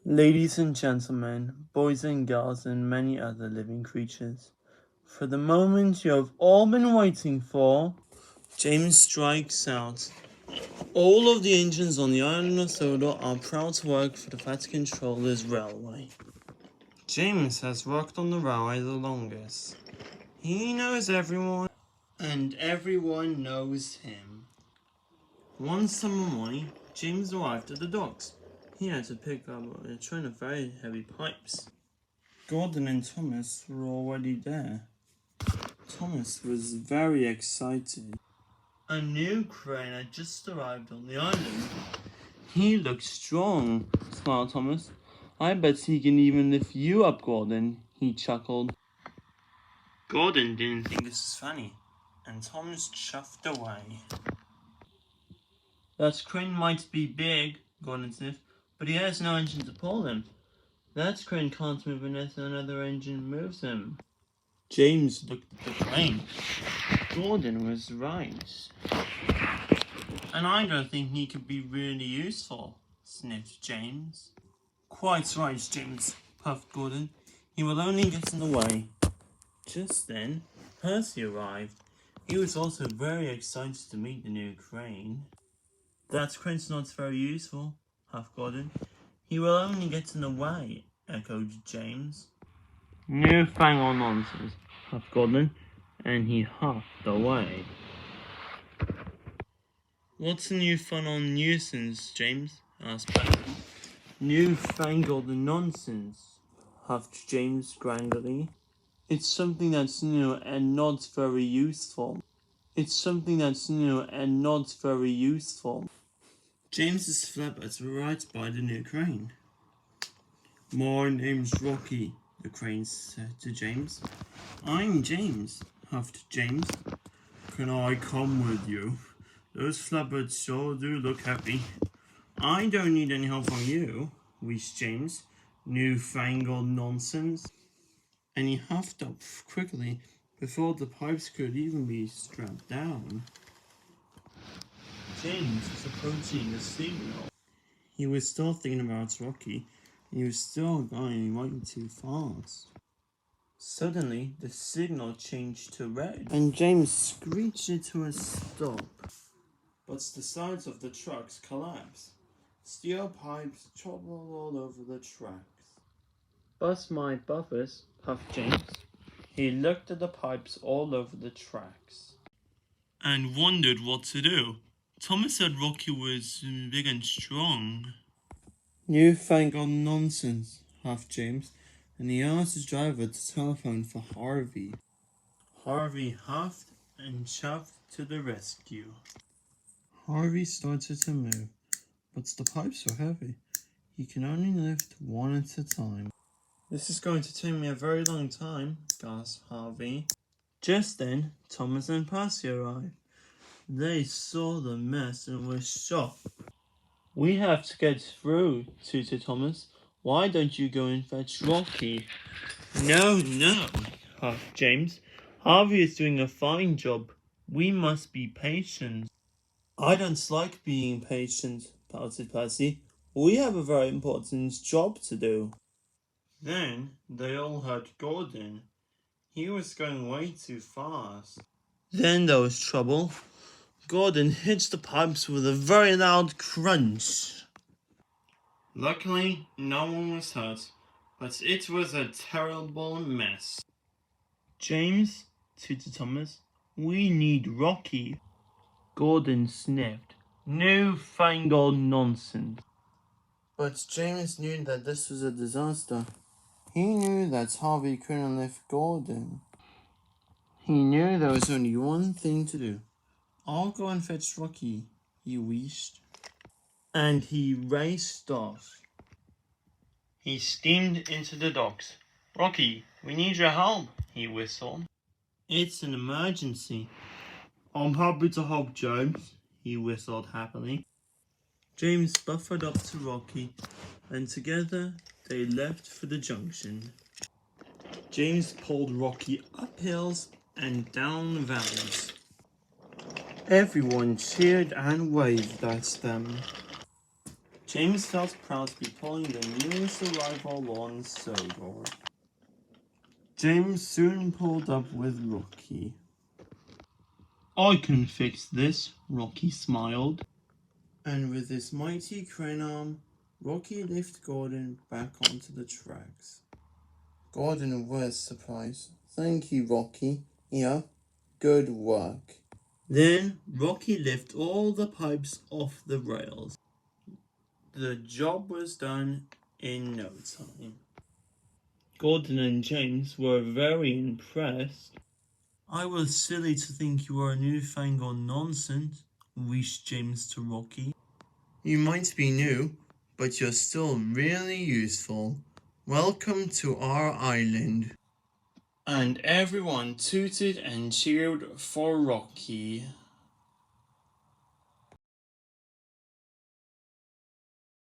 Ladies and gentlemen, boys and girls, and many other living creatures, for the moment you have all been waiting for, James strikes out. All of the engines on the island of Sodor are proud to work for the Vatican Controllers Railway. James has worked on the railway the longest. He knows everyone, and everyone knows him. One summer morning, James arrived at the docks. He had to pick up a train of very heavy pipes. Gordon and Thomas were already there. Thomas was very excited. A new crane had just arrived on the island. He looks strong, smiled Thomas. I bet he can even lift you up, Gordon, he chuckled. Gordon didn't think this was funny, and Thomas chuffed away. That crane might be big, Gordon sniffed, but he has no engine to pull him. That crane can't move unless another engine moves him. James looked at the crane. Gordon was right. And I don't think he could be really useful, sniffed James. Quite right, James, puffed Gordon. He will only get in the way. Just then, Percy arrived. He was also very excited to meet the new crane. That crane's not very useful, huffed Gordon. He will only get in the way, echoed James. Newfangled nonsense, huffed Gordon, and he huffed away. What's a newfangled nuisance, James? Asked Percy. Newfangled nonsense, huffed James grandly. It's something that's new and not very useful. It's something that's new and not very useful. James's flatbeds were right by the new crane. My name's Rocky, the crane said to James. I'm James, huffed James. Can I come with you? Those flatbeds sure do look happy. I don't need any help from you, wheezed James. Newfangled nonsense. And he huffed up quickly before the pipes could even be strapped down. James was approaching the signal. He was still thinking about Rocky. He was still going way too fast. Suddenly, the signal changed to red, and James screeched it to a stop. But the sides of the trucks collapsed. Steel pipes toppled all over the tracks. Bust my buffers, puffed James. He looked at the pipes all over the tracks and wondered what to do. Thomas said Rocky was big and strong. Newfangled nonsense, huffed James, and he asked his driver to telephone for Harvey. Harvey huffed and chuffed to the rescue. Harvey started to move, but the pipes were heavy. He can only lift one at a time. This is going to take me a very long time, gasped Harvey. Just then, Thomas and Percy arrived. They saw the mess and were shocked. We have to get through, tooted Thomas. Why don't you go and fetch Rocky? No, huffed James. Harvey is doing a fine job. We must be patient. I don't like being patient, pouted Percy. We have a very important job to do. Then they all heard Gordon. He was going way too fast. Then there was trouble. Gordon hit the pipes with a very loud crunch. Luckily, no one was hurt, but it was a terrible mess. James, tooted Thomas, we need Rocky. Gordon sniffed. Newfangled nonsense. But James knew that this was a disaster. He knew that Harvey couldn't lift Gordon. He knew there was only one thing to do. I'll go and fetch Rocky, he wheezed. And he raced off. He steamed into the docks. Rocky, we need your help, he whistled. It's an emergency. I'm happy to help, James, he whistled happily. James buffered up to Rocky, and together they left for the junction. James pulled Rocky up hills and down valleys. Everyone cheered and waved at them. James felt proud to be pulling the newest arrival on Sodor. James soon pulled up with Rocky. I can fix this, Rocky smiled. And with his mighty crane arm, Rocky lifted Gordon back onto the tracks. Gordon was surprised. Thank you, Rocky. Yeah, good work. Then Rocky lifted all the pipes off the rails. The job was done in no time. Gordon and James were very impressed. I was silly to think you were a newfangled nonsense, wheezed James to Rocky. You might be new, but you're still really useful. Welcome to our island. And everyone tooted and cheered for Rocky.